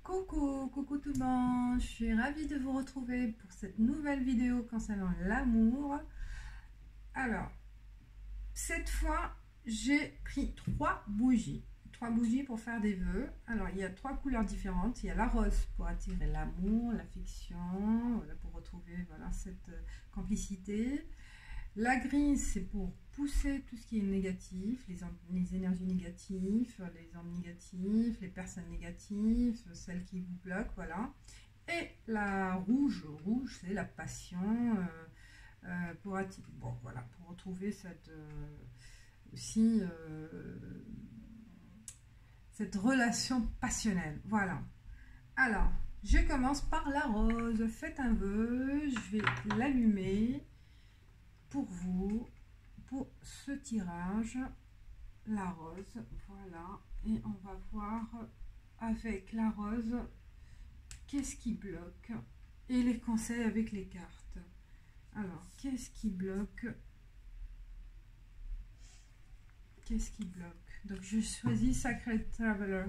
Coucou tout le monde, je suis ravie de vous retrouver pour cette nouvelle vidéo concernant l'amour. Alors, cette fois, j'ai pris trois bougies pour faire des vœux. Alors, il y a trois couleurs différentes. Il y a la rose pour attirer l'amour, l'affection, voilà, pour retrouver voilà, cette complicité. La grise, c'est pour pousser tout ce qui est négatif, les énergies négatives, les ondes négatives, les personnes négatives, celles qui vous bloquent, voilà. Et la rouge, c'est la passion, pour retrouver cette, cette relation passionnelle, voilà. Alors, je commence par la rose. Faites un vœu, je vais l'allumer pour vous, pour ce tirage, la rose, voilà, et on va voir avec la rose qu'est-ce qui bloque et les conseils avec les cartes. Alors, qu'est-ce qui bloque? Qu'est-ce qui bloque? Donc, je choisis Sacred Traveler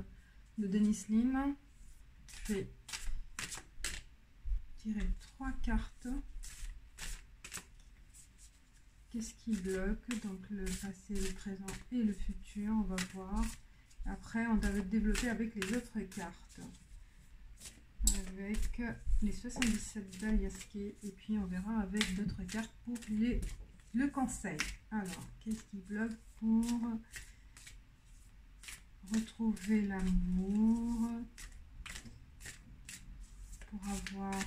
de Dennis Linn. Je vais tirer trois cartes. Qu'est-ce qui bloque? Donc le passé, le présent et le futur, on va voir. Après, on va développer avec les autres cartes. Avec les 77 d'Aliaské. Et puis on verra avec d'autres cartes pour le conseil. Alors, qu'est-ce qui bloque pour retrouver l'amour? Pour avoir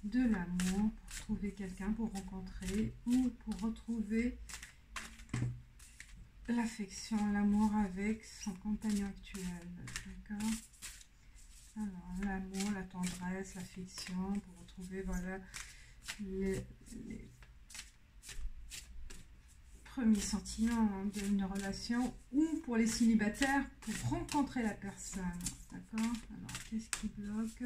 de l'amour, pour trouver quelqu'un, pour rencontrer ou pour retrouver l'affection, l'amour avec son compagnon actuel. D'accord? Alors, l'amour, la tendresse, l'affection, pour retrouver voilà les premiers sentiments d'une relation, ou pour les célibataires, pour rencontrer la personne. D'accord? Alors, qu'est-ce qui bloque?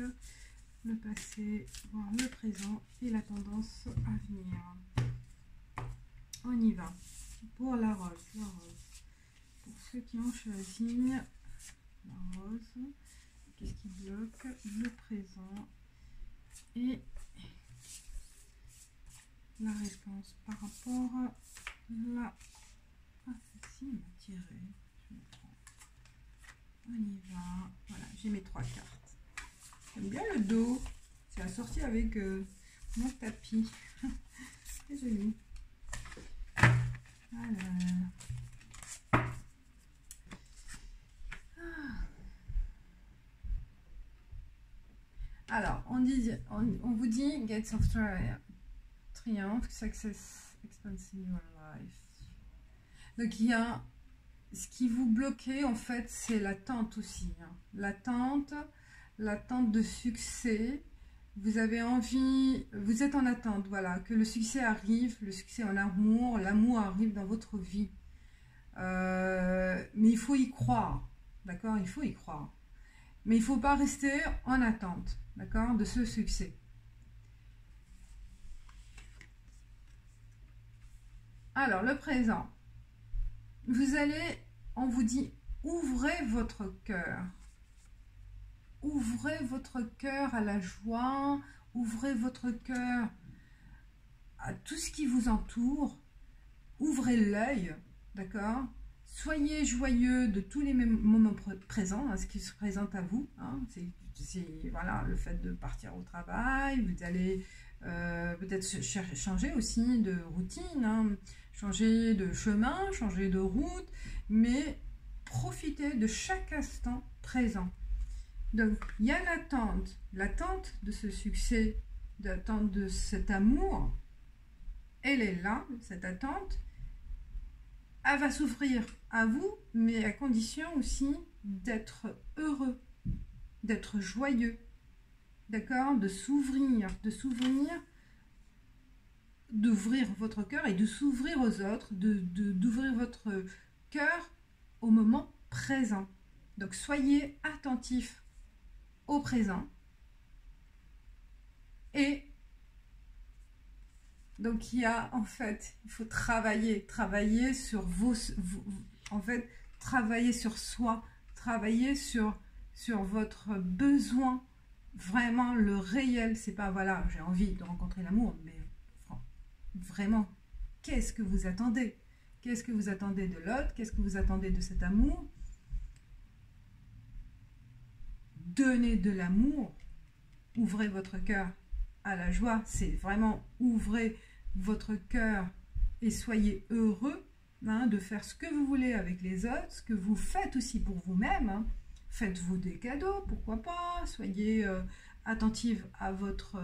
Le passé, voire le présent et la tendance à venir. On y va. Pour la rose, Pour ceux qui ont choisi la rose, qu'est-ce qui bloque? Le présent et la réponse par rapport à la... Ah, celle-ci m'a tiré. Je me prends. On y va. Voilà, j'ai mes trois cartes. J'aime bien le dos, c'est assorti avec mon tapis. C'est joli. Alors, on vous dit Gates of Triumph, Success, Expansive Your Life. Donc il y a ce qui vous bloquait en fait, c'est l'attente aussi. Hein. L'attente de succès, vous avez envie, vous êtes en attente, voilà, que le succès arrive, le succès en amour, l'amour arrive dans votre vie. Mais il faut y croire, d'accord? Il faut y croire. Mais il ne faut pas rester en attente, d'accord, de ce succès. Alors, le présent. On vous dit, ouvrez votre cœur. Ouvrez votre cœur à la joie, ouvrez votre cœur à tout ce qui vous entoure, ouvrez l'œil, d'accord? Soyez joyeux de tous les moments présents, hein, ce qui se présente à vous. Hein, c'est voilà, le fait de partir au travail, vous allez peut-être changer aussi de routine, hein, changer de chemin, changer de route, mais profitez de chaque instant présent. Donc, il y a l'attente de ce succès, l'attente de cet amour. Elle est là, cette attente. Elle va s'ouvrir à vous, mais à condition aussi d'être heureux, d'être joyeux, d'accord? De s'ouvrir, d'ouvrir votre cœur et de s'ouvrir aux autres, d'ouvrir votre cœur au moment présent. Donc, soyez attentifs au présent et donc il faut travailler sur en fait travailler sur soi, travailler sur sur votre besoin, vraiment le réel. C'est pas, voilà, j'ai envie de rencontrer l'amour, mais vraiment, qu'est-ce que vous attendez? Qu'est-ce que vous attendez de l'autre? Qu'est-ce que vous attendez de cet amour? Donnez de l'amour, ouvrez votre cœur à la joie, c'est vraiment ouvrez votre cœur et soyez heureux de faire ce que vous voulez avec les autres, ce que vous faites aussi pour vous-même. Faites-vous des cadeaux, pourquoi pas, soyez attentive à votre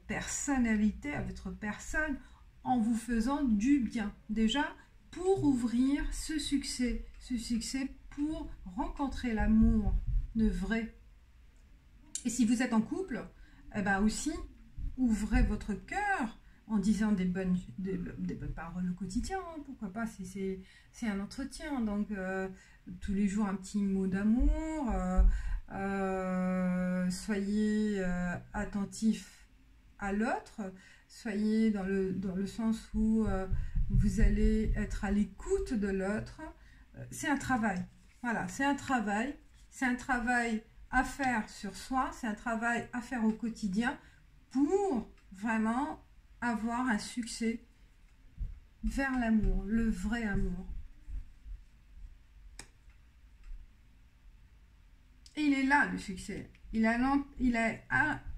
personnalité, à votre personne, en vous faisant du bien. Déjà, pour ouvrir ce succès pour rencontrer l'amour de vrai. Et si vous êtes en couple, eh ben aussi, ouvrez votre cœur en disant des bonnes paroles au quotidien, pourquoi pas, c'est un entretien, donc tous les jours un petit mot d'amour, soyez attentif à l'autre, soyez dans le sens où vous allez être à l'écoute de l'autre. C'est un travail, voilà, c'est un travail à faire sur soi, c'est un travail à faire au quotidien pour vraiment avoir un succès vers l'amour, le vrai amour. Et il est là le succès, il est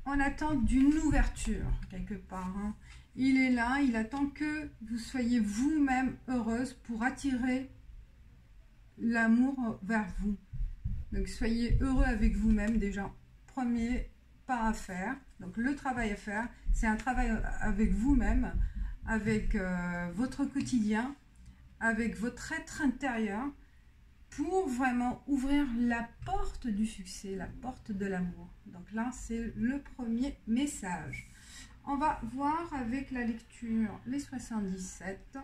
en attente d'une ouverture quelque part. Il est là, il attend que vous soyez vous-même heureuse pour attirer l'amour vers vous. Donc soyez heureux avec vous-même déjà, premier pas à faire. Donc le travail à faire, c'est un travail avec vous-même, avec votre quotidien, avec votre être intérieur, pour vraiment ouvrir la porte du succès, la porte de l'amour. Donc là, c'est le premier message. On va voir avec la lecture les 77.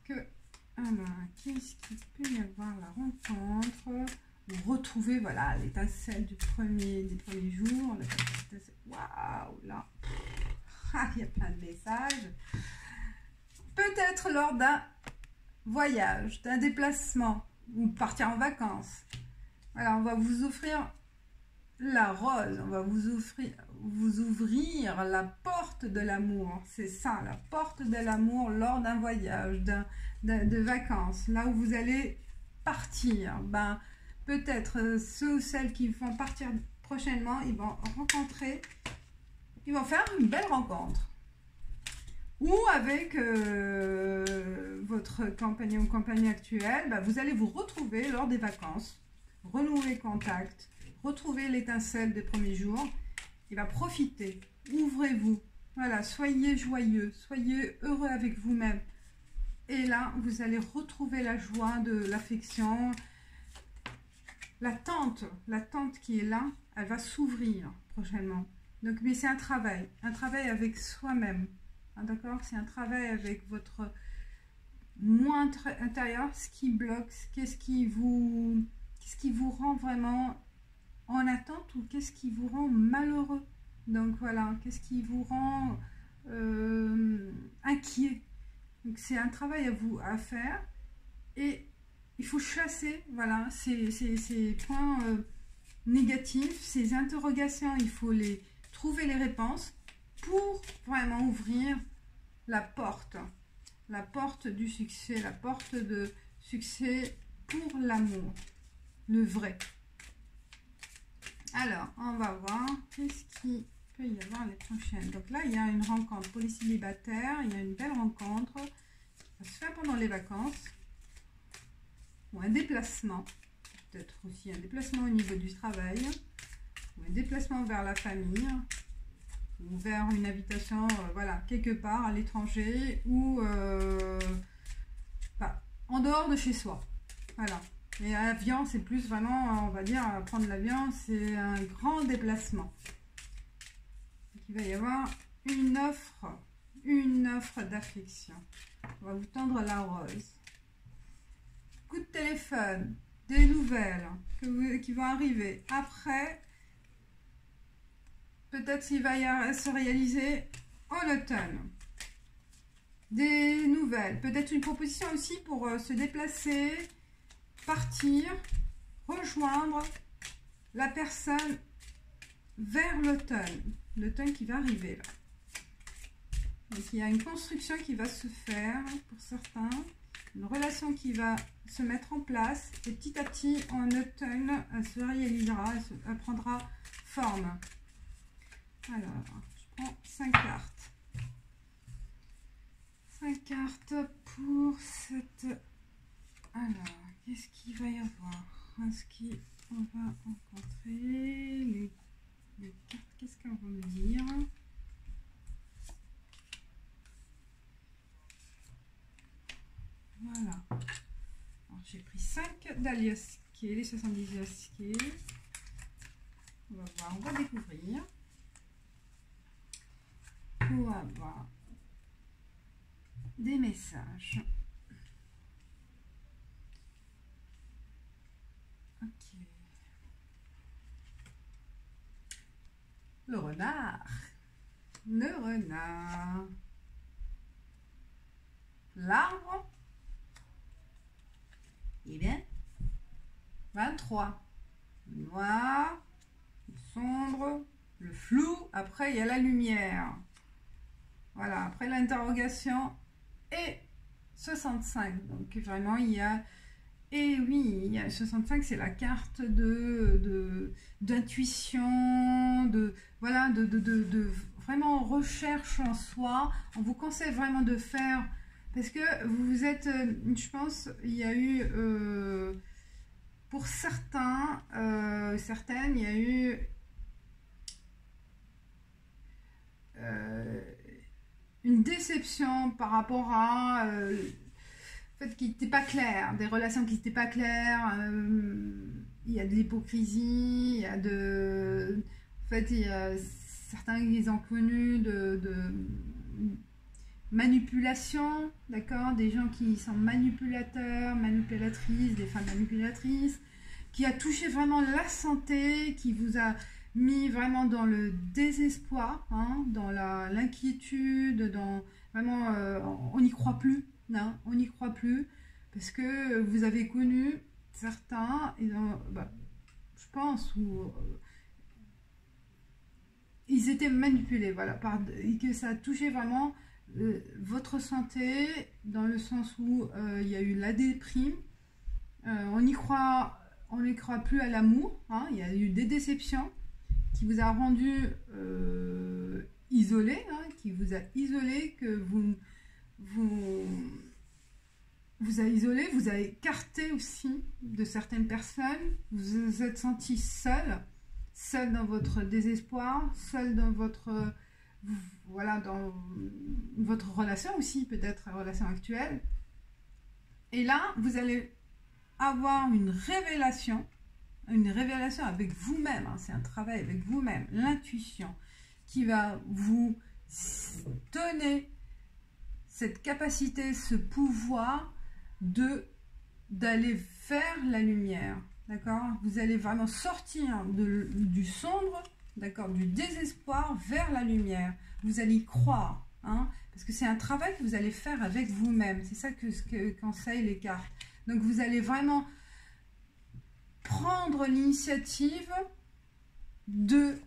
Qu'est-ce qu'il peut y avoir la rencontre? Vous retrouvez, voilà, l'étincelle des premiers jours. Waouh, là, il y a plein de messages. Peut-être lors d'un voyage, d'un déplacement, ou partir en vacances. Voilà, on va vous offrir la rose, on va vous ouvrir la porte de l'amour. C'est ça, la porte de l'amour lors d'un voyage, de vacances, là où vous allez partir. Ben, peut-être ceux ou celles qui vont partir prochainement, ils vont faire une belle rencontre. Ou avec votre compagnon ou compagne actuelle, ben, vous allez vous retrouver lors des vacances, renouer contact, retrouver l'étincelle des premiers jours, et ben, profitez, ouvrez-vous, voilà, soyez joyeux, soyez heureux avec vous-même. Et là, vous allez retrouver la joie de l'affection. L'attente qui est là, elle va s'ouvrir prochainement. Donc, mais c'est un travail avec soi-même. D'accord? C'est un travail avec votre moi intérieur, ce qui bloque, qu'est-ce qui vous rend vraiment en attente ou qu'est-ce qui vous rend malheureux. Donc voilà, qu'est-ce qui vous rend inquiet. Donc c'est un travail à faire et il faut chasser, voilà, ces points négatifs, ces interrogations, il faut trouver les réponses pour vraiment ouvrir la porte du succès, la porte de succès pour l'amour, le vrai. Alors, on va voir qu'est-ce qui peut y avoir les prochaines. Donc là, il y a une rencontre pour les célibataires, il y a une belle rencontre qui va se faire pendant les vacances, ou un déplacement, peut-être aussi un déplacement au niveau du travail, ou un déplacement vers la famille, ou vers une habitation, voilà, quelque part à l'étranger, ou en dehors de chez soi. Voilà. Et l'avion, c'est plus vraiment, on va dire, prendre l'avion, c'est un grand déplacement. Donc, il va y avoir une offre d'affection. On va vous tendre la rose. Coup de téléphone, des nouvelles qui vont arriver. Après, peut-être s'il va se réaliser en automne. Des nouvelles, peut-être une proposition aussi pour se déplacer, partir rejoindre la personne vers l'automne qui va arriver là. Donc il y a une construction qui va se faire pour certains, une relation qui va se mettre en place et petit à petit en automne elle se réalisera, elle prendra forme. Alors je prends 5 cartes. 5 cartes pour cette... Alors, qu'est-ce qu'il va y avoir? Est-ce qu'on va rencontrer les cartes? Qu'est-ce qu'elles vont me dire? Voilà. J'ai pris 5 d'Aliasqué, les 70 Aliasqué. On va voir, on va découvrir. Pour avoir des messages. Ok. Le renard. Le renard. L'arbre. Eh bien, 23. Le noir, le sombre, le flou. Après, il y a la lumière. Voilà, après l'interrogation et 65. Donc, vraiment, il y a... Et oui, il y a 65, c'est la carte d'intuition, voilà, de vraiment recherche en soi. On vous conseille vraiment de faire... Parce que vous êtes, je pense, il y a eu, pour certains, certaines, il y a eu une déception par rapport à fait qui n'était pas clair, des relations qui n'étaient pas claires. Il y a de l'hypocrisie, il y a de... En fait, il y a certains qui ont connu de manipulation, d'accord, des gens qui sont manipulateurs, manipulatrices, des femmes manipulatrices, qui a touché vraiment la santé, qui vous a mis vraiment dans le désespoir, hein, dans l'inquiétude, dans vraiment on n'y croit plus, non, on n'y croit plus, parce que vous avez connu certains, je pense, où ils étaient manipulés, voilà, et que ça a touché vraiment votre santé, dans le sens où il y a eu la déprime, on n'y croit plus à l'amour, hein, il y a eu des déceptions qui vous a rendu isolé, hein, qui vous a isolé, que vous a isolé, vous a écarté aussi de certaines personnes, vous vous êtes senti seul dans votre désespoir, seul dans votre... Voilà, dans votre relation aussi, peut-être la relation actuelle. Et là, vous allez avoir une révélation avec vous-même, hein, c'est un travail avec vous-même, l'intuition, qui va vous donner cette capacité, ce pouvoir d'aller vers la lumière, d'accord? Vous allez vraiment sortir du sombre, d'accord, du désespoir vers la lumière. Vous allez y croire, hein, parce que c'est un travail que vous allez faire avec vous-même. C'est ça que conseillent les cartes. Donc vous allez vraiment prendre l'initiative de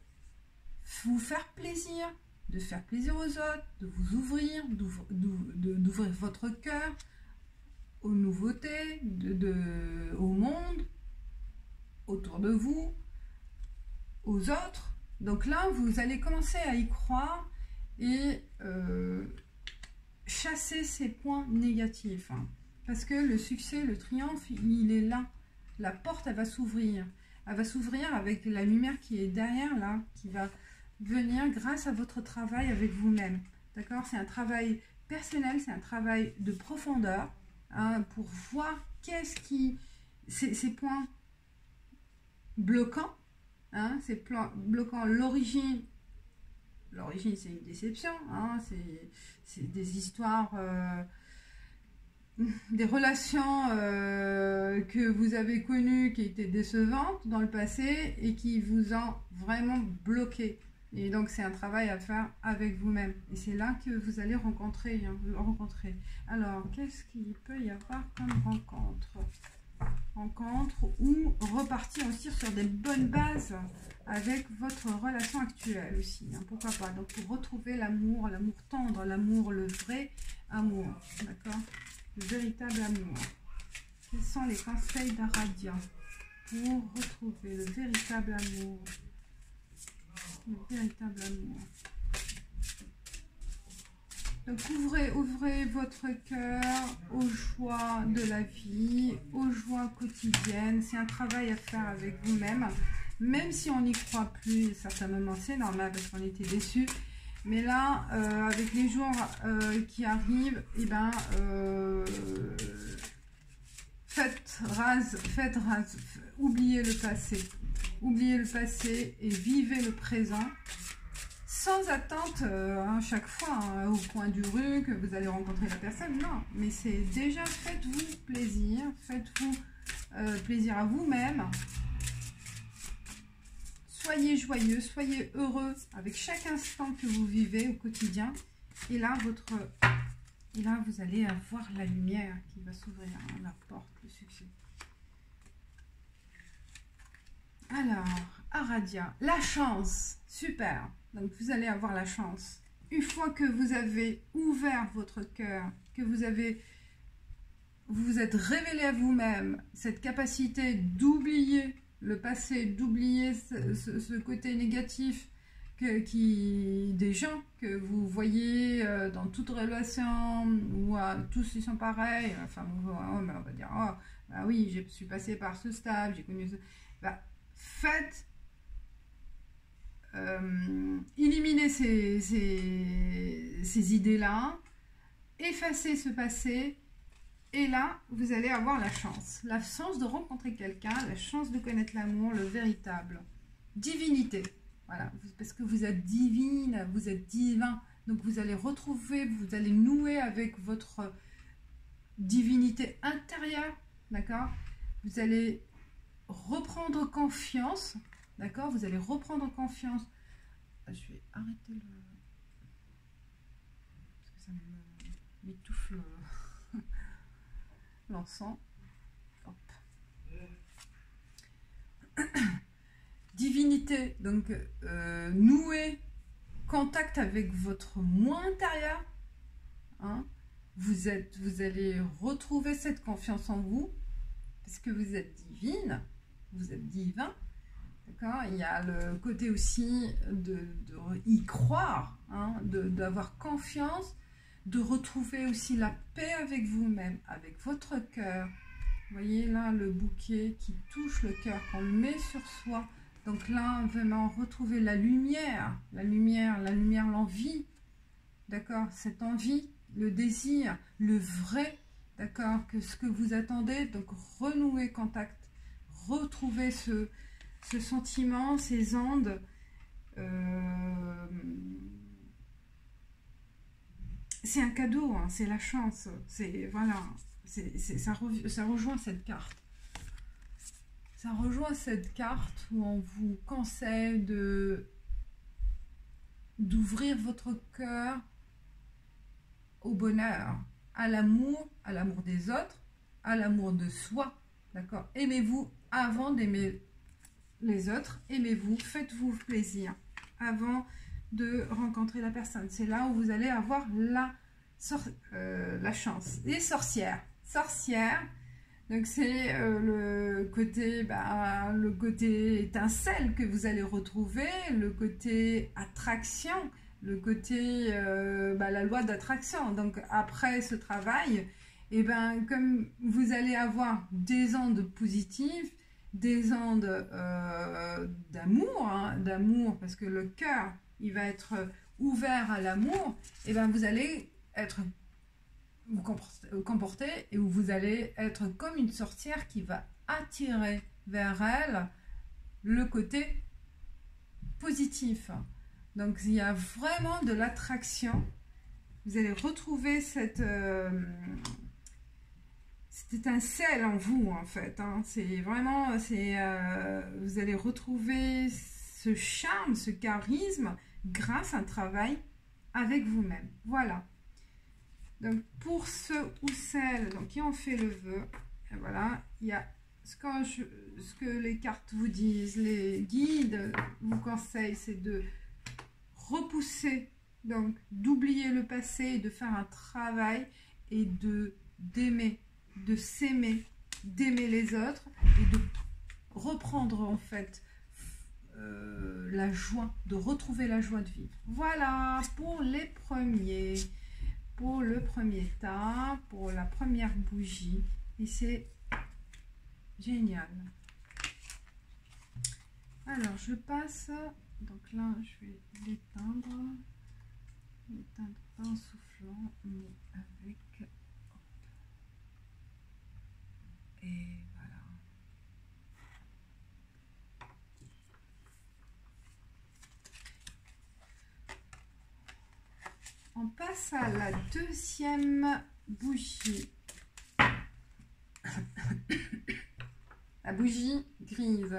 vous faire plaisir, de faire plaisir aux autres, de vous ouvrir, d'ouvrir votre cœur aux nouveautés, au monde, autour de vous, aux autres. Donc là, vous allez commencer à y croire et chasser ces points négatifs. Hein. Parce que le succès, le triomphe, il est là. La porte, elle va s'ouvrir. Elle va s'ouvrir avec la lumière qui est derrière là, qui va venir grâce à votre travail avec vous-même. D'accord? C'est un travail personnel, c'est un travail de profondeur, hein, pour voir qu'est-ce qui... ces points bloquants, hein, ces points bloquants, l'origine, c'est une déception, hein, c'est des histoires... des relations que vous avez connues qui étaient décevantes dans le passé et qui vous ont vraiment bloqué. Et donc, c'est un travail à faire avec vous-même. Et c'est là que vous allez rencontrer. Alors, qu'est-ce qu'il peut y avoir comme rencontre? rencontre ou repartir aussi sur des bonnes bases avec votre relation actuelle aussi, hein, pourquoi pas. Donc pour retrouver l'amour, l'amour tendre, l'amour, le vrai amour, d'accord, le véritable amour. Quels sont les conseils d'Aradia pour retrouver le véritable amour? Le véritable amour. Donc ouvrez votre cœur aux joies de la vie, aux joies quotidiennes. C'est un travail à faire avec vous-même. Même si on n'y croit plus, à certains moments c'est normal parce qu'on était déçus. Mais là, avec les jours qui arrivent, eh ben, faites rase, oubliez le passé. Oubliez le passé et vivez le présent. Sans attente chaque fois au coin du rue que vous allez rencontrer la personne, non, mais c'est déjà faites-vous plaisir, faites-vous plaisir à vous-même, soyez joyeux, soyez heureux avec chaque instant que vous vivez au quotidien, et là vous allez avoir la lumière qui va s'ouvrir, hein, la porte, le succès. Alors, Aradia, la chance, super. Donc, vous allez avoir la chance. Une fois que vous avez ouvert votre cœur, que vous vous êtes révélé à vous-même cette capacité d'oublier le passé, d'oublier ce côté négatif des gens que vous voyez dans toute relation, où tous ils sont pareils. Enfin, on va dire, oh, bah oui, je suis passé par ce stade, j'ai connu ça. Bah, faites. Éliminer ces idées-là, effacer ce passé, et là, vous allez avoir la chance de rencontrer quelqu'un, la chance de connaître l'amour, le véritable. Divinité, voilà, parce que vous êtes divine, vous êtes divin, donc vous allez retrouver, vous allez nouer avec votre divinité intérieure, d'accord? Vous allez reprendre confiance. D'accord, vous allez reprendre confiance. Je vais arrêter le... parce que ça m'étouffe l'encens. Hop. Divinité, donc nouer contact avec votre moi intérieur. Hein. Vous allez retrouver cette confiance en vous, parce que vous êtes divine, vous êtes divin. Il y a le côté aussi de y croire, hein, d'avoir confiance, de retrouver aussi la paix avec vous-même, avec votre cœur. Vous voyez là le bouquet qui touche le cœur, qu'on le met sur soi. Donc là, vraiment retrouver la lumière, l'envie, d'accord, cette envie, le désir, le vrai, d'accord, que ce que vous attendez, donc renouer contact, retrouver ce sentiment, ces ondes, c'est un cadeau, hein, c'est la chance, voilà, ça rejoint cette carte. Ça rejoint cette carte où on vous conseille d'ouvrir votre cœur au bonheur, à l'amour des autres, à l'amour de soi, d'accord. Aimez-vous avant d'aimer les autres, aimez-vous, faites-vous plaisir avant de rencontrer la personne. C'est là où vous allez avoir la chance. Les sorcières, donc c'est le côté étincelle que vous allez retrouver, le côté attraction, le côté la loi d'attraction. Donc après ce travail, et ben comme vous allez avoir des ondes positives, des ondes d'amour, hein, parce que le cœur il va être ouvert à l'amour, et ben vous allez vous comporter et où vous allez être comme une sorcière qui va attirer vers elle le côté positif. Donc il y a vraiment de l'attraction. Vous allez retrouver cette étincelle en vous, en fait. Hein. C'est vraiment, vous allez retrouver ce charme, ce charisme grâce à un travail avec vous-même. Voilà. Donc pour ceux ou celles qui ont fait le vœu, Et voilà, il y a ce que les cartes vous disent, les guides vous conseillent, c'est de repousser, donc d'oublier le passé, de faire un travail et d'aimer, de s'aimer, d'aimer les autres et de reprendre en fait la joie, de retrouver la joie de vivre. Voilà pour les premiers, pour le premier tas, pour la première bougie, et c'est génial. Alors je passe, donc là je vais l'éteindre pas en soufflant mais avec, hop. Et voilà. On passe à la deuxième bougie. La bougie grise.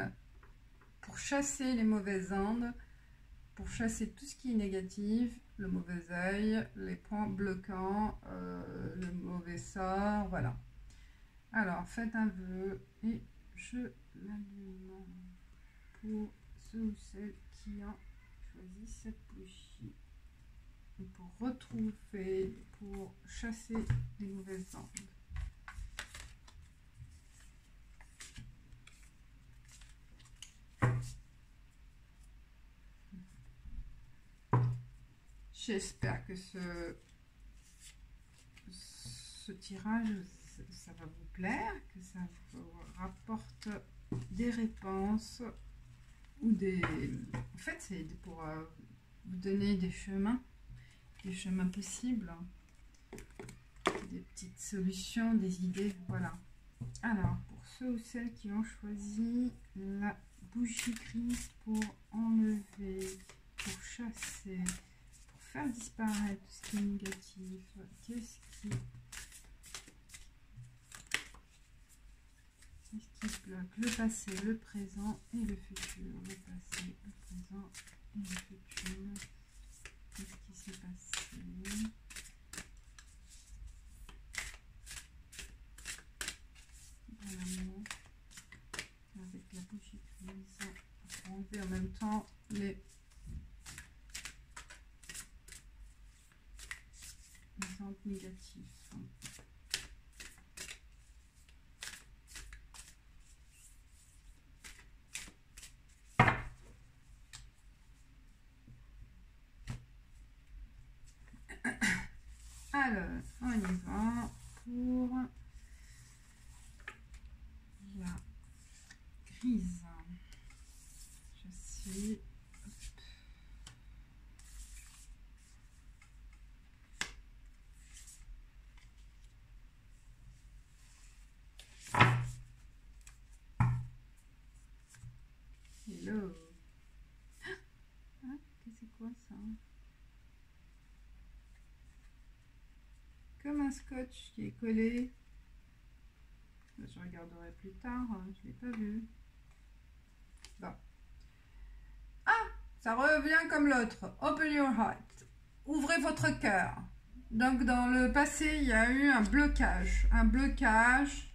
Pour chasser les mauvaises ondes, pour chasser tout ce qui est négatif, le mauvais œil, les points bloquants, le mauvais sort, voilà. Alors, faites un vœu et je l'allume pour ceux ou celles qui ont choisi cette bougie. Et pour retrouver, pour chasser les mauvaises ondes. J'espère que ce tirage, ça va vous plaire, que ça vous rapporte des réponses ou des... En fait, c'est pour vous donner des chemins possibles, des petites solutions, des idées, voilà. Alors, pour ceux ou celles qui ont choisi la bougie grise pour enlever, pour chasser, pour faire disparaître tout ce qui est négatif, qu'est-ce qui bloque? Le passé, le présent et le futur. Le passé, le présent et le futur. Qu'est-ce qui s'est passé? Dans l'amour, avec la bougie grise, on va enlever en même temps les ondes négatives. Alors, on y va pour la grise. Je suis... Hello. Ah, c'est quoi ça? Comme un scotch qui est collé. Je regarderai plus tard, je ne l'ai pas vu. Bon. Ah, ça revient comme l'autre. Open your heart. Ouvrez votre cœur. Donc dans le passé, il y a eu un blocage. Un blocage.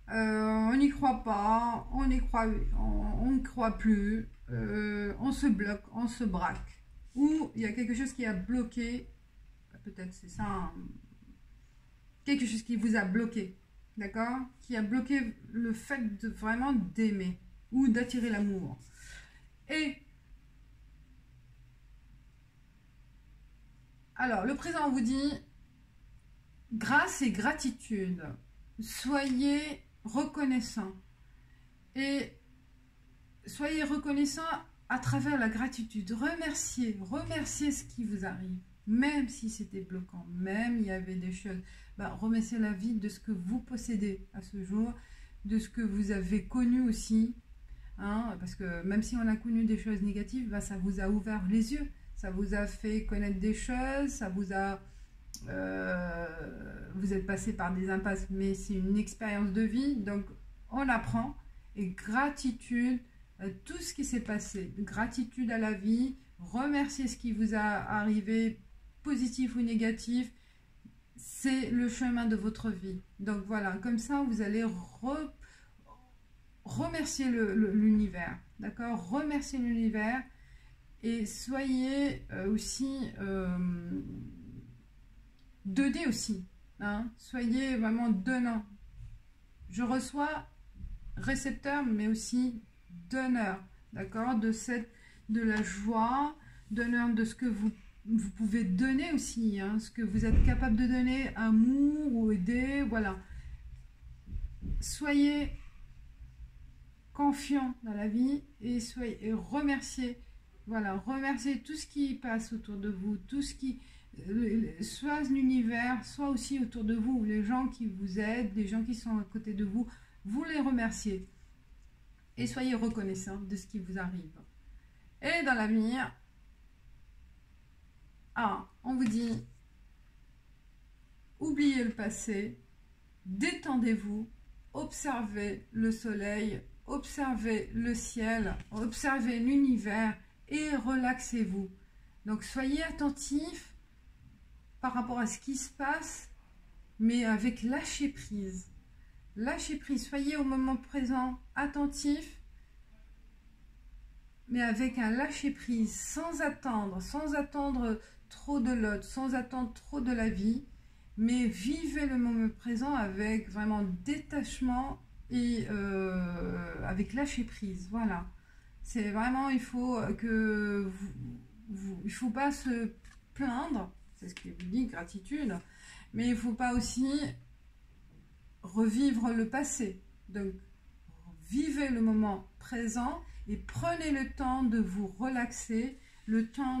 On n'y croit pas, on n'y croit, on ne croit plus. On se bloque, on se braque. Ou il y a quelque chose qui a bloqué. Peut-être c'est ça. Hein, quelque chose qui vous a bloqué, d'accord, qui a bloqué le fait de vraiment d'aimer ou d'attirer l'amour. Et alors le présent vous dit grâce et gratitude, soyez reconnaissant et soyez reconnaissant à travers la gratitude. Remerciez ce qui vous arrive, même si c'était bloquant, même il y avait des choses. Remerciez la vie de ce que vous possédez à ce jour, de ce que vous avez connu aussi, hein, parce que même si on a connu des choses négatives, ça vous a ouvert les yeux, ça vous a fait connaître des choses, ça vous a... vous êtes passé par des impasses, mais c'est une expérience de vie, donc on apprend. Et gratitude à tout ce qui s'est passé, gratitude à la vie, remerciez ce qui vous a arrivé, positif ou négatif. c'est le chemin de votre vie. Donc voilà, comme ça, vous allez remercier l'univers, d'accord? Remercier l'univers et soyez aussi, donnez aussi, hein? Soyez vraiment donnant. Je reçois récepteur, mais aussi donneur, d'accord? De la joie, donneur de ce que vous pouvez donner aussi, hein, ce que vous êtes capable de donner, amour ou aider, voilà. Soyez confiant dans la vie et remerciez, voilà, remerciez tout ce qui passe autour de vous, tout ce qui, soit l'univers, soit aussi autour de vous, les gens qui vous aident, les gens qui sont à côté de vous, vous les remerciez et soyez reconnaissants de ce qui vous arrive. Et dans l'avenir, on vous dit, oubliez le passé, détendez-vous, observez le soleil, observez le ciel, observez l'univers et relaxez-vous. Donc soyez attentifs par rapport à ce qui se passe, mais avec lâcher prise. Lâchez prise, soyez au moment présent, attentifs, mais avec un lâcher prise, sans attendre trop de l'autre, sans attendre trop de la vie, mais vivez le moment présent avec vraiment détachement et avec lâcher prise. Voilà, c'est vraiment, il faut que il faut pas se plaindre, c'est ce que vous dit, gratitude, mais il faut pas aussi revivre le passé. Donc vivez le moment présent et prenez le temps de vous relaxer, le temps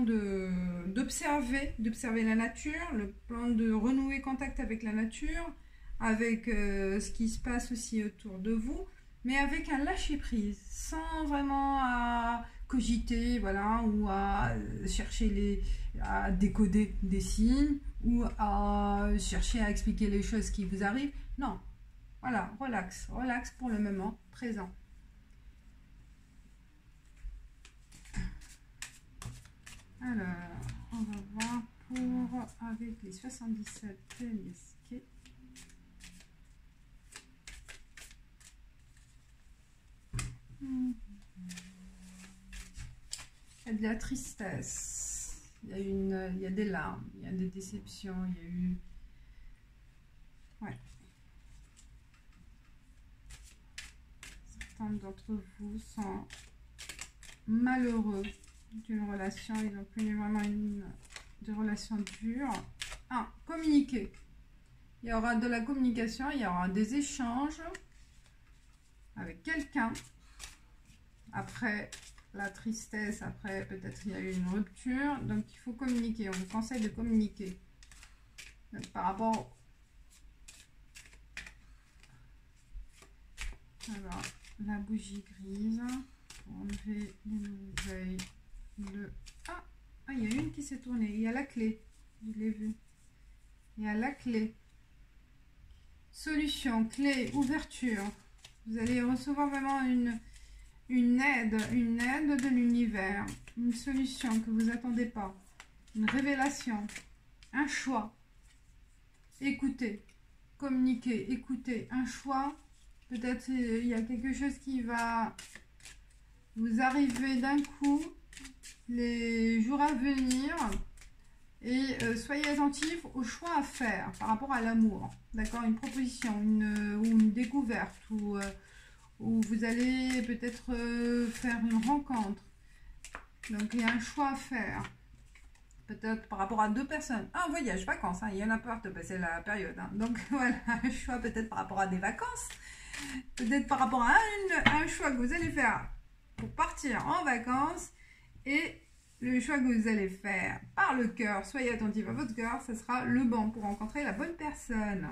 d'observer la nature, le temps de renouer contact avec la nature, avec ce qui se passe aussi autour de vous, mais avec un lâcher prise, sans vraiment à cogiter, voilà, ou à chercher à décoder des signes, ou à chercher à expliquer les choses qui vous arrivent. Non, voilà, relax pour le moment présent. Alors, on va voir avec les 77 Telesquets. Il y a de la tristesse, il y a des larmes, il y a des déceptions, il y a eu... Ouais. Certains d'entre vous sont malheureux d'une relation, ils ont connu vraiment des relations dures. Communiquer. Il y aura de la communication, il y aura des échanges avec quelqu'un. Après la tristesse, après peut-être il y a eu une rupture, donc il faut communiquer. On vous conseille de communiquer. Donc, par rapport... Alors, la bougie grise, pour enlever les mauvaises. Il y a une qui s'est tournée. Il y a la clé. Je l'ai vu. Il y a la clé. Solution, clé, ouverture. Vous allez recevoir vraiment une aide de l'univers. Une solution que vous n'attendez pas. Une révélation. Un choix. Écoutez. Communiquer. Écoutez. Un choix. Peut-être il y a quelque chose qui va vous arriver d'un coup les jours à venir et soyez attentifs aux choix à faire par rapport à l'amour, d'accord, une proposition, ou une découverte, ou vous allez peut-être faire une rencontre, donc il y a un choix à faire, peut-être par rapport à deux personnes, un voyage, vacances, hein, il y en a partout, c'est la période, hein. Donc voilà, un choix peut-être par rapport à des vacances, peut-être par rapport à un choix que vous allez faire pour partir en vacances. Et le choix que vous allez faire par le cœur, soyez attentifs à votre cœur, ce sera le bon pour rencontrer la bonne personne.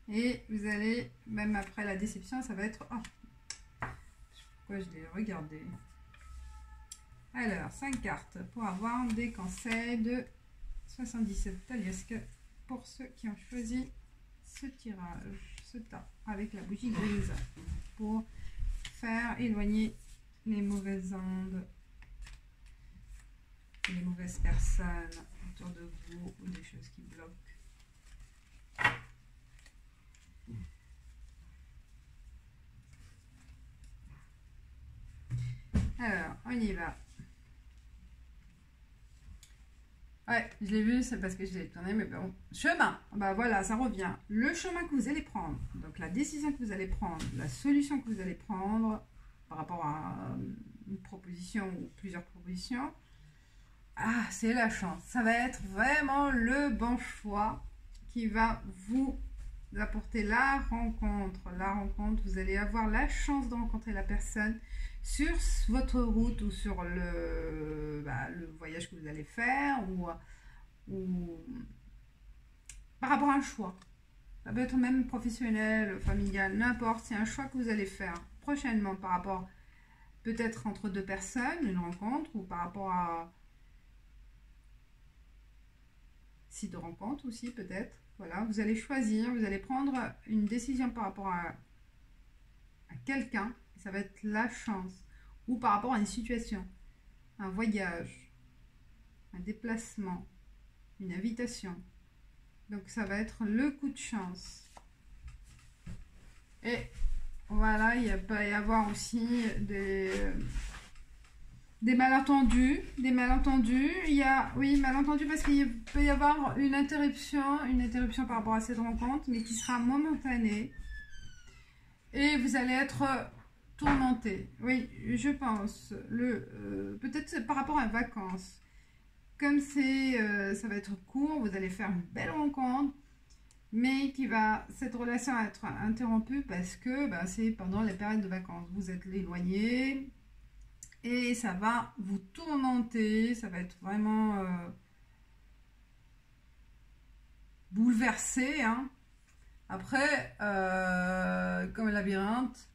Et vous allez, même après la déception, ça va être... pourquoi je l'ai regardé. Alors, 5 cartes pour avoir des conseils de 77 Telesquets pour ceux qui ont choisi ce tirage, ce tas, avec la bougie grise, pour faire éloigner les mauvaises ondes, les mauvaises personnes autour de vous ou des choses qui bloquent. Alors, on y va. Ouais, je l'ai vu, c'est parce que je l'ai tourné, mais bon. Chemin, bah voilà, ça revient. Le chemin que vous allez prendre, donc la décision que vous allez prendre, la solution que vous allez prendre par rapport à une proposition ou plusieurs propositions. Ah, c'est la chance. Ça va être vraiment le bon choix qui va vous apporter la rencontre. La rencontre, vous allez avoir la chance de rencontrer la personne sur votre route ou sur le voyage que vous allez faire ou par rapport à un choix. Ça peut être même professionnel, familial, n'importe. C'est un choix que vous allez faire prochainement par rapport peut-être entre deux personnes, une rencontre, ou par rapport à site de rencontre aussi peut-être. Voilà, vous allez choisir, vous allez prendre une décision par rapport à quelqu'un. Ça va être la chance. Ou par rapport à une situation, un voyage, un déplacement, une invitation. Donc ça va être le coup de chance. Et voilà, il peut y avoir aussi des malentendus. Des malentendus. Il y a, oui, malentendus parce qu'il peut y avoir une interruption par rapport à cette rencontre, mais qui sera momentanée. Et vous allez être tourmenté. Oui, je pense. Peut-être par rapport à vacances. Comme ça va être court, vous allez faire une belle rencontre, mais cette relation va être interrompue parce que c'est pendant les périodes de vacances. Vous êtes éloigné et ça va vous tourmenter. Ça va être vraiment bouleversé. Hein. Après, comme un labyrinthe,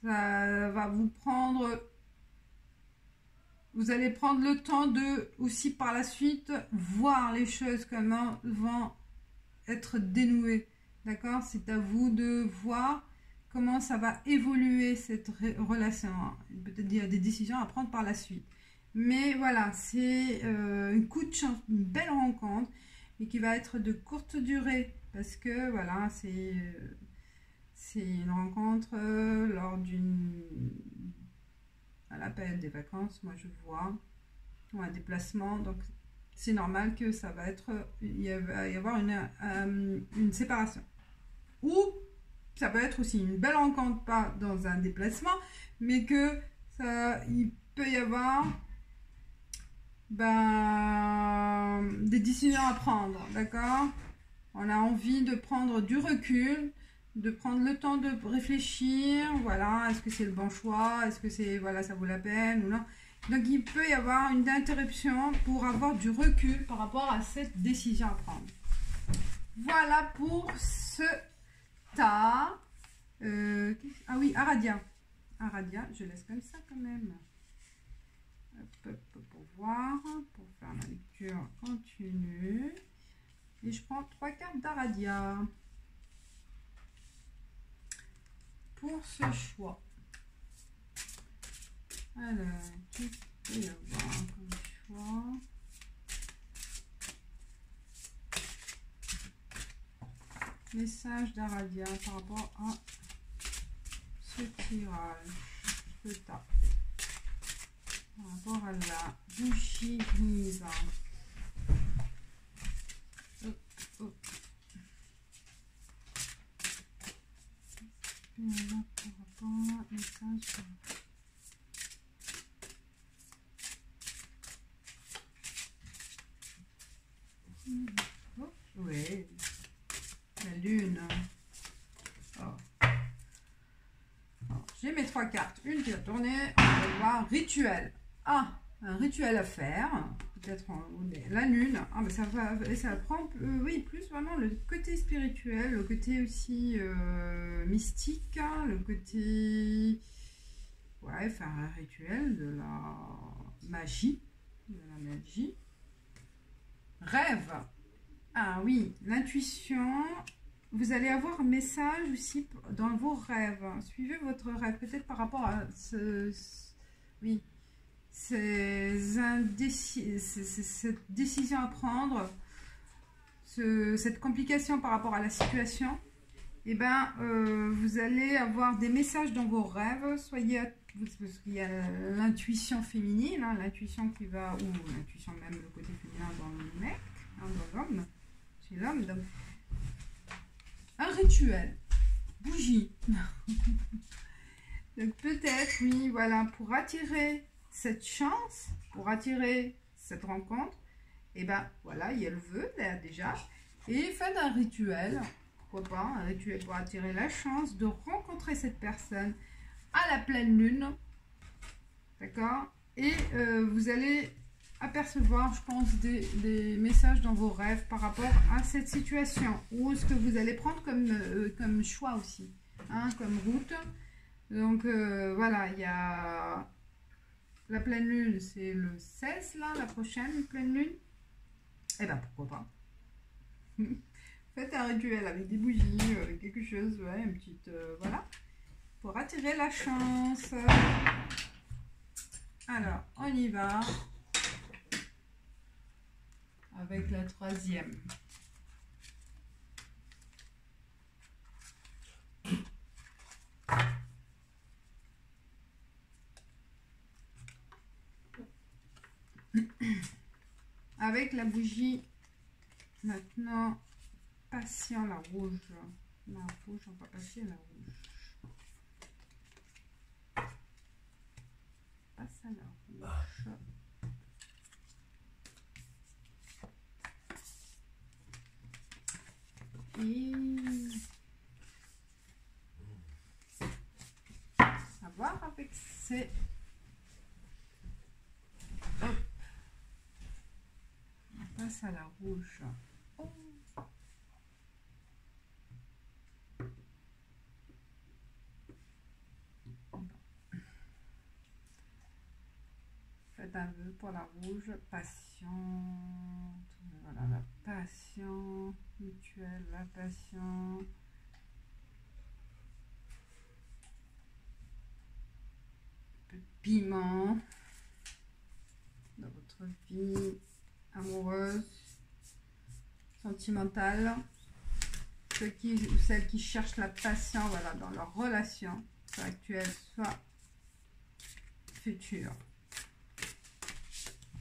ça va vous prendre... Vous allez prendre le temps de, aussi par la suite, voir les choses, comment vont être dénouées. D'accord? C'est à vous de voir comment ça va évoluer cette relation. Peut-être il y a des décisions à prendre par la suite. Mais voilà, c'est un coup de chance, une belle rencontre, mais qui va être de courte durée. Parce que voilà, c'est une rencontre lors à la période des vacances, moi je vois, ou un déplacement, donc c'est normal que ça va être, il va y avoir une séparation. Ou ça peut être aussi une belle rencontre, pas dans un déplacement, mais que il peut y avoir des décisions à prendre, d'accord? On a envie de prendre du recul, de prendre le temps de réfléchir, voilà, est-ce que c'est le bon choix, est-ce que ça vaut la peine ou non. Donc il peut y avoir une interruption pour avoir du recul par rapport à cette décision à prendre. Voilà pour ce tas. Ah oui, Aradia. Aradia, je laisse comme ça quand même. Pour voir, pour faire la lecture continue. Et je prends 3 cartes d'Aradia. Pour ce choix. Alors, qu'il peut y avoir comme choix? Message d'Aradia par rapport à ce tirage. Ce tas. Par rapport à la bougie mise. Par rapport à message. Oh, oui, la lune. Oh. J'ai mes 3 cartes. Une qui va tourner. On va voir rituel. Ah, un rituel à faire. Peut-être la lune. Ah, ben ça prend oui, plus vraiment le côté spirituel, le côté aussi mystique, hein, le côté faire un rituel de la magie. Rêve. Ah oui, l'intuition. Vous allez avoir un message aussi dans vos rêves. Suivez votre rêve, peut-être par rapport à cette décision à prendre, cette complication par rapport à la situation, et ben, vous allez avoir des messages dans vos rêves. Soyez, parce qu'il y a l'intuition féminine, hein, l'intuition qui va, ou l'intuition même le côté féminin dans le mec, hein, dans l'homme, chez l'homme. Donc, un rituel, bougie. Donc peut-être, oui, voilà, pour attirer cette chance, pour attirer cette rencontre, et ben voilà, il y a le vœu là, déjà, et faites un rituel, pourquoi pas, un rituel pour attirer la chance de rencontrer cette personne à la pleine lune, d'accord, et vous allez apercevoir, je pense, des messages dans vos rêves par rapport à cette situation, ou ce que vous allez prendre comme choix aussi, hein, comme route. Donc voilà, il y a la pleine lune, c'est le 16 là, la prochaine pleine lune. Eh ben pourquoi pas. Faites un rituel avec des bougies, avec quelque chose, ouais, une petite, voilà, pour attirer la chance. Alors, on y va avec la troisième. Avec la bougie, maintenant, patient, la rouge. La rouge, on va passer la rouge. Passe à la rouge. Et à voir avec ces... Hop. On passe à la rouge. Oh. Faites un vœu pour la rouge, patiente. Voilà, la passion mutuelle, la passion. Un peu de piment dans votre vie amoureuse, sentimentale. Ceux qui, ou celles qui cherchent la passion, voilà, dans leur relation, soit actuelle, soit future.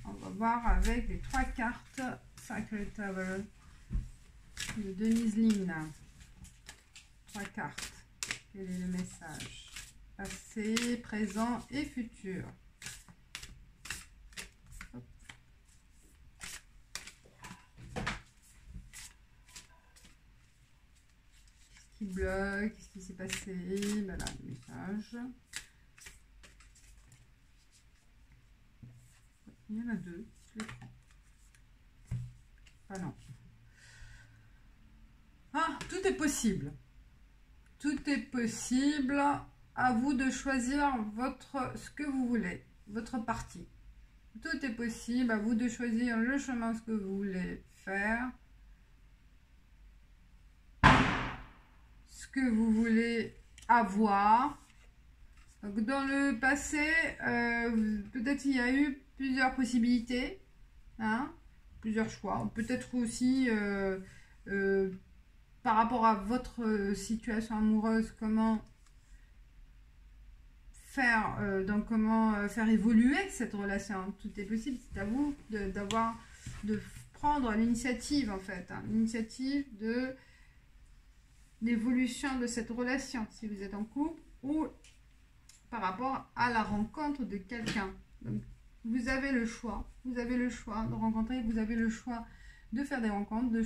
On va voir avec les 3 cartes Sacred Tower de Denise Lynn. 3 cartes. Quel est le message? Passé, présent et futur. Hop. Qu'est-ce qui bloque? Qu'est-ce qui s'est passé? Voilà le message. Il y en a 2, je les prends. Ah non. Ah, tout est possible. Tout est possible. À vous de choisir ce que vous voulez, votre partie. Tout est possible. À vous de choisir le chemin que vous voulez faire. Ce que vous voulez avoir. Donc, dans le passé, peut-être il y a eu plusieurs possibilités, hein, plusieurs choix. Peut-être aussi par rapport à votre situation amoureuse, comment faire, comment faire évoluer cette relation. Tout est possible. C'est à vous de prendre l'initiative en fait, hein, l'initiative de l'évolution de cette relation, si vous êtes en couple ou par rapport à la rencontre de quelqu'un. Donc, vous avez le choix de rencontrer, vous avez le choix de faire des rencontres, de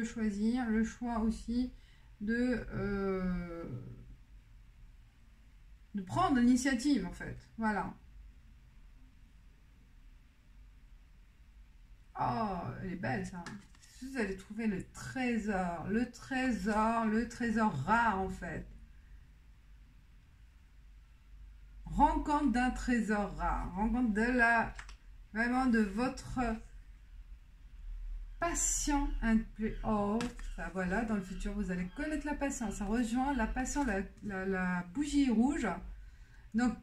choisir, le choix aussi de prendre l'initiative en fait. Voilà. Oh, elle est belle ça. Vous allez trouver le trésor rare en fait. Rencontre d'un trésor rare, rencontre vraiment de votre passion. Oh, ça, voilà, dans le futur, vous allez connaître la passion. Ça rejoint la passion, la bougie rouge. Donc,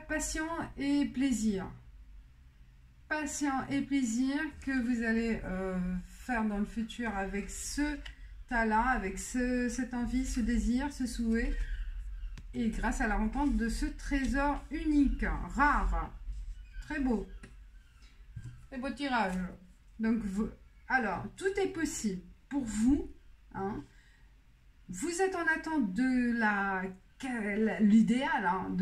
passion et plaisir. Passion et plaisir que vous allez faire dans le futur avec ce tas-là, avec cette envie, ce désir, ce souhait. Et grâce à la rencontre de ce trésor unique, rare, très beau. Très beau tirage. Donc, alors, tout est possible pour vous. Hein. Vous êtes en attente de l'idéal, hein,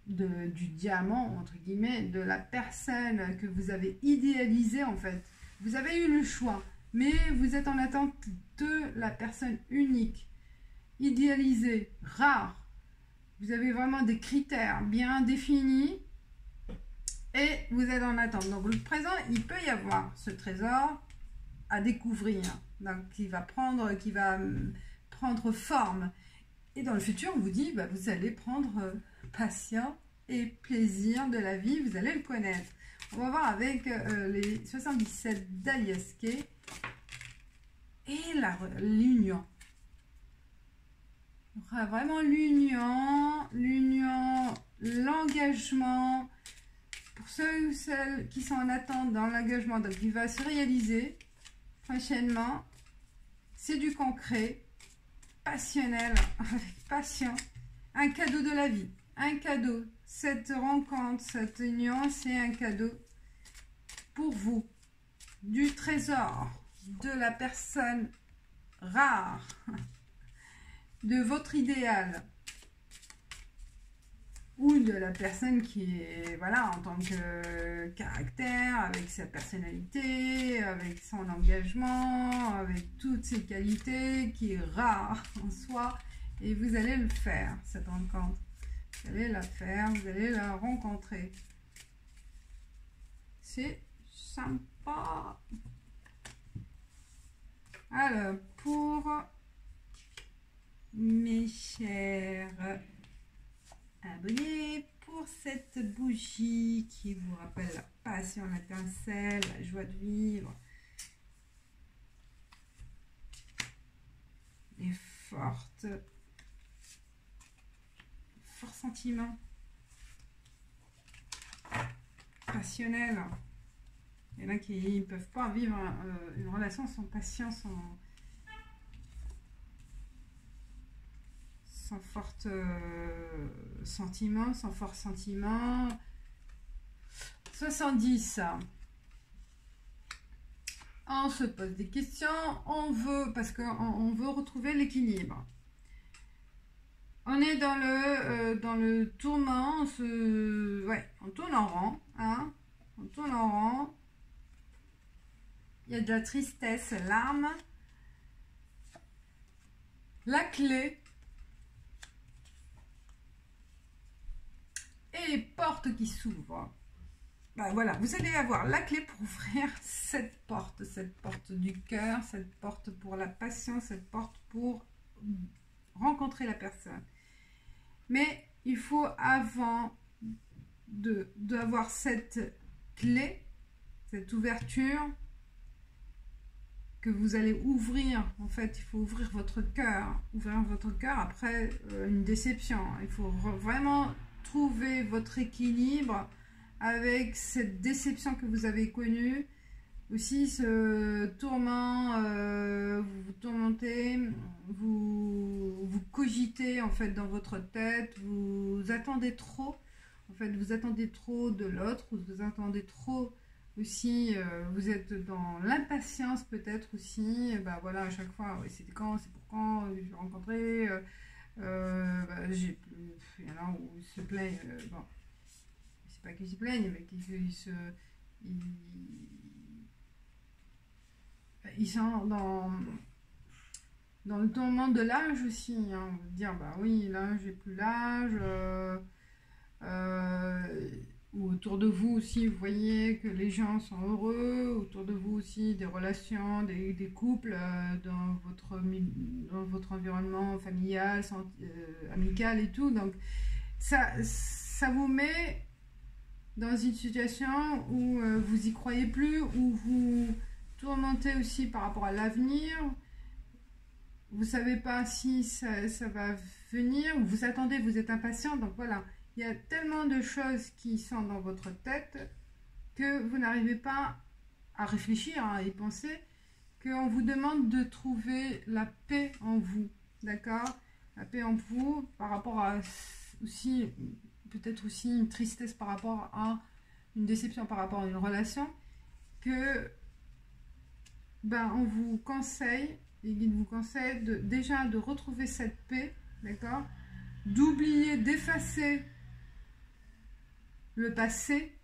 du diamant, entre guillemets, de la personne que vous avez idéalisée, en fait. Vous avez eu le choix, mais vous êtes en attente de la personne unique, idéalisée, rare. Vous avez vraiment des critères bien définis et vous êtes en attente. Donc, le présent, il peut y avoir ce trésor à découvrir, donc qui va prendre forme. Et dans le futur, on vous dit, bah, vous allez prendre patience et plaisir de la vie, vous allez le connaître. On va voir avec les 77 d'Alias Kay et l'union. Vraiment l'union, l'engagement. Pour ceux ou celles qui sont en attente dans l'engagement, donc il va se réaliser prochainement. C'est du concret, passionnel, avec passion. Un cadeau de la vie, un cadeau. Cette rencontre, cette union, c'est un cadeau pour vous. Du trésor, de la personne rare, de votre idéal. Ou de la personne qui est, voilà, en tant que caractère, avec sa personnalité, avec son engagement, avec toutes ses qualités, qui est rare en soi. Et vous allez le faire, cette rencontre. Vous allez la faire, vous allez la rencontrer. C'est sympa. Alors, pour mes chers abonnés, pour cette bougie qui vous rappelle la passion, l'étincelle, la joie de vivre, les forts sentiments passionnels. Il y en a qui ne peuvent pas vivre une relation sans patience, sans fort sentiment, sans fort sentiment. 70. On se pose des questions, parce qu'on veut retrouver l'équilibre. On est dans le tourment, on tourne en rond, hein, on tourne en rond. Il y a de la tristesse, larmes. La clé. Et les portes qui s'ouvrent. Ben voilà, vous allez avoir la clé pour ouvrir cette porte du cœur, cette porte pour la passion, cette porte pour rencontrer la personne. Mais il faut, avant d'avoir cette clé, cette ouverture, que vous allez ouvrir, en fait, il faut ouvrir votre cœur après une déception. Il faut vraiment trouver votre équilibre avec cette déception que vous avez connue. Aussi ce tourment, vous vous tourmentez, vous cogitez en fait dans votre tête, vous attendez trop, en fait vous attendez trop de l'autre, vous attendez trop aussi, vous êtes dans l'impatience peut-être aussi, bah voilà, à chaque fois, ouais, c'était quand, c'est pour quand, je vais rencontrer, bah, il y en a où ils se plaignent, bon, c'est pas qu'ils se plaignent, mais ils sont dans le tourment de l'âge aussi, hein. On va dire, bah oui, là, j'ai plus l'âge, ou autour de vous aussi, vous voyez que les gens sont heureux, autour de vous aussi, des relations, des couples dans votre environnement familial, amical et tout. Donc, ça vous met dans une situation où vous y croyez plus, où vous tourmentez aussi par rapport à l'avenir. Vous savez pas si ça va venir, ou vous attendez, vous êtes impatient. Donc voilà, il y a tellement de choses qui sont dans votre tête que vous n'arrivez pas à réfléchir, hein, et penser qu'on vous demande de trouver la paix en vous, d'accord? La paix en vous par rapport à aussi, peut-être aussi une tristesse par rapport à une déception par rapport à une relation, que ben, on vous conseille, les guides vous conseillent déjà de retrouver cette paix, d'accord? D'oublier, d'effacer le passé,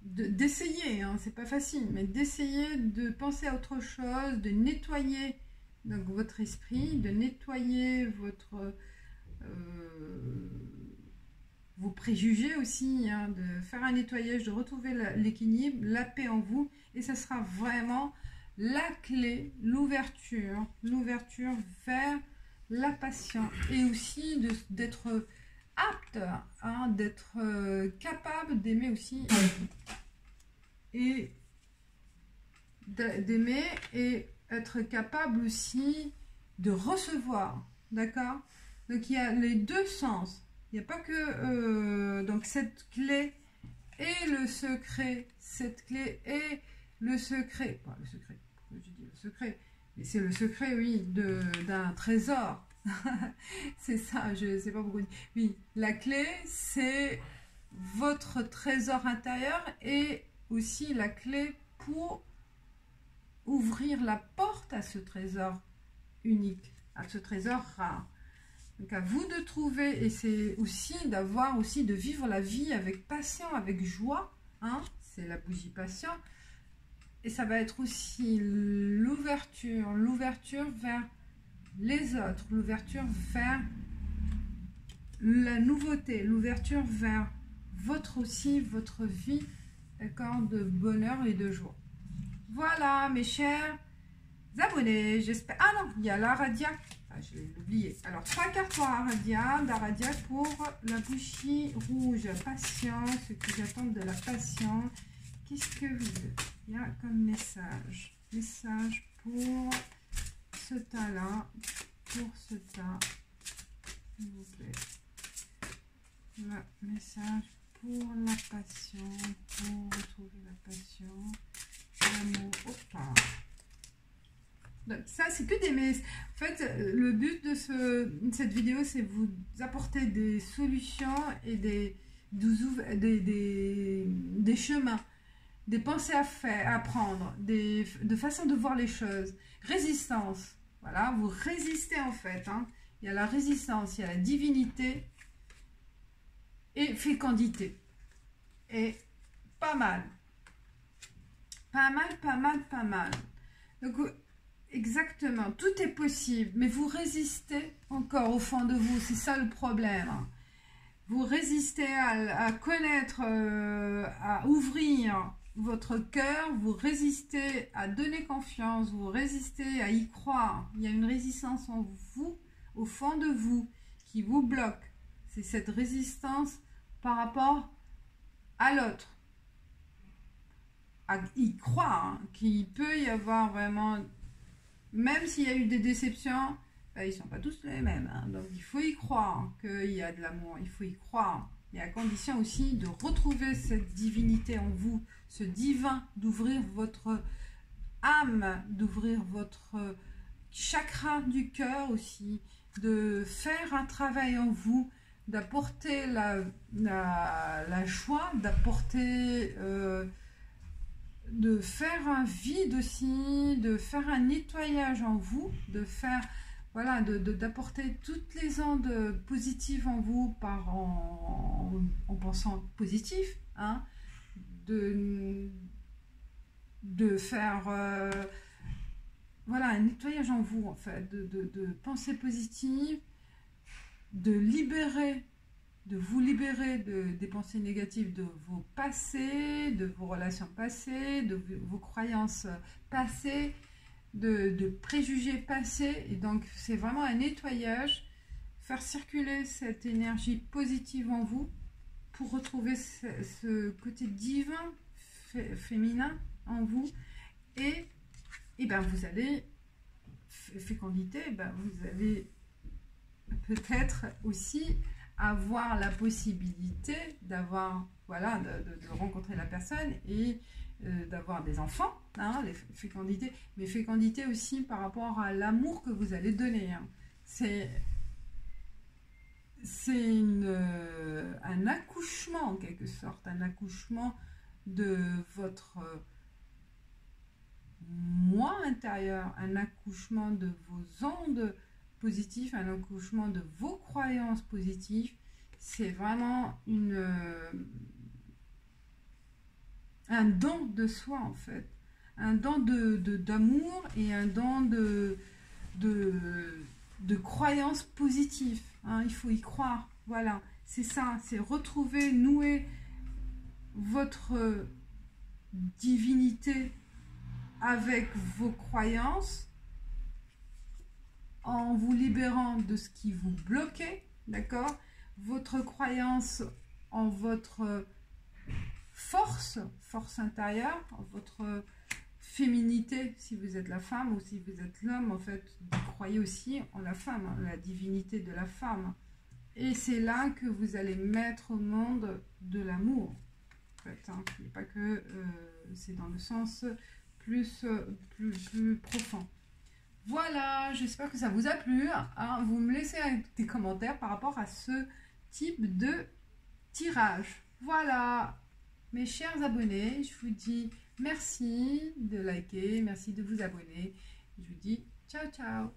d'essayer, hein, c'est pas facile, mais d'essayer de penser à autre chose, de nettoyer donc votre esprit, de nettoyer vos préjugés aussi, hein, de faire un nettoyage, de retrouver l'équilibre, la paix en vous, et ça sera vraiment la clé, l'ouverture vers la patience, et aussi d'être apte, hein, d'être capable d'aimer aussi, et d'aimer et être capable aussi de recevoir, d'accord? Donc il y a les deux sens, il n'y a pas que donc cette clé et le secret, cette clé et le secret, pas le secret, pourquoi je dis le secret, mais c'est le secret, oui, d'un trésor. C'est ça, je sais pas pourquoi. Oui, la clé, c'est votre trésor intérieur, et aussi la clé pour ouvrir la porte à ce trésor unique, à ce trésor rare. Donc à vous de trouver, et c'est aussi d'avoir aussi de vivre la vie avec passion, avec joie, hein, c'est la bougie passion, et ça va être aussi l'ouverture vers les autres, l'ouverture vers la nouveauté, l'ouverture vers votre vie, d'accord, de bonheur et de joie. Voilà mes chers abonnés, j'espère. Ah non, il y a l'Aradia, ah, je l'ai oublié. Alors 3 cartes pour d'Aradia pour la bougie rouge, patience, ce que j'attends de la patience. Qu'est-ce que il y a comme message pour ce tas-là, pour ce tas, s'il vous plaît. Le message pour la passion, pour retrouver la passion, l'amour. Opa. Donc ça, c'est que des messages. En fait, le but de cette vidéo, c'est vous apporter des solutions et des chemins, des pensées à prendre, de façon de voir les choses. Résistance. Voilà, vous résistez en fait, hein. Il y a la résistance, il y a la divinité et fécondité. Et pas mal. Pas mal. Donc, exactement, tout est possible, mais vous résistez encore au fond de vous, c'est ça le problème. Vous résistez à connaître, à ouvrir votre cœur, vous résistez à donner confiance, vous résistez à y croire. Il y a une résistance en vous, au fond de vous, qui vous bloque. C'est cette résistance par rapport à l'autre. À y croire, hein, qu'il peut y avoir vraiment, même s'il y a eu des déceptions, ben, ils ne sont pas tous les mêmes. Hein, donc il faut y croire qu'il y a de l'amour, il faut y croire. Et à condition aussi de retrouver cette divinité en vous, ce divin, d'ouvrir votre âme, d'ouvrir votre chakra du cœur aussi, de faire un travail en vous, d'apporter la joie, d'apporter, de faire un vide aussi, de faire un nettoyage en vous, de faire, voilà, d'apporter toutes les ondes positives en vous en pensant positif, hein, de faire voilà, un nettoyage en vous en fait, de pensées positives, de vous libérer des pensées négatives de vos passés, de vos relations passées, de vos croyances passées, de préjugés passés. Et donc c'est vraiment un nettoyage, faire circuler cette énergie positive en vous pour retrouver ce côté divin, féminin en vous. Et ben vous allez, fécondité, ben vous allez peut-être aussi avoir la possibilité d'avoir, voilà, de rencontrer la personne et d'avoir des enfants, hein, les fécondités, mais fécondité aussi par rapport à l'amour que vous allez donner. Hein. C'est un accouchement en quelque sorte, un accouchement de votre moi intérieur, un accouchement de vos ondes positives, un accouchement de vos croyances positives. C'est vraiment un don de soi en fait, un don d'amour et un don de croyances positives. Hein, il faut y croire. Voilà, c'est ça, c'est retrouver, nouer votre divinité avec vos croyances en vous libérant de ce qui vous bloquait, d'accord? Votre croyance en votre force intérieure, en votre féminité, si vous êtes la femme ou si vous êtes l'homme, en fait, vous croyez aussi en la femme, hein, la divinité de la femme. Et c'est là que vous allez mettre au monde de l'amour. En fait, hein, pas que c'est dans le sens plus profond. Voilà, j'espère que ça vous a plu. Hein, vous me laissez des commentaires par rapport à ce type de tirage. Voilà, mes chers abonnés, je vous dis merci de liker, merci de vous abonner. Je vous dis ciao, ciao.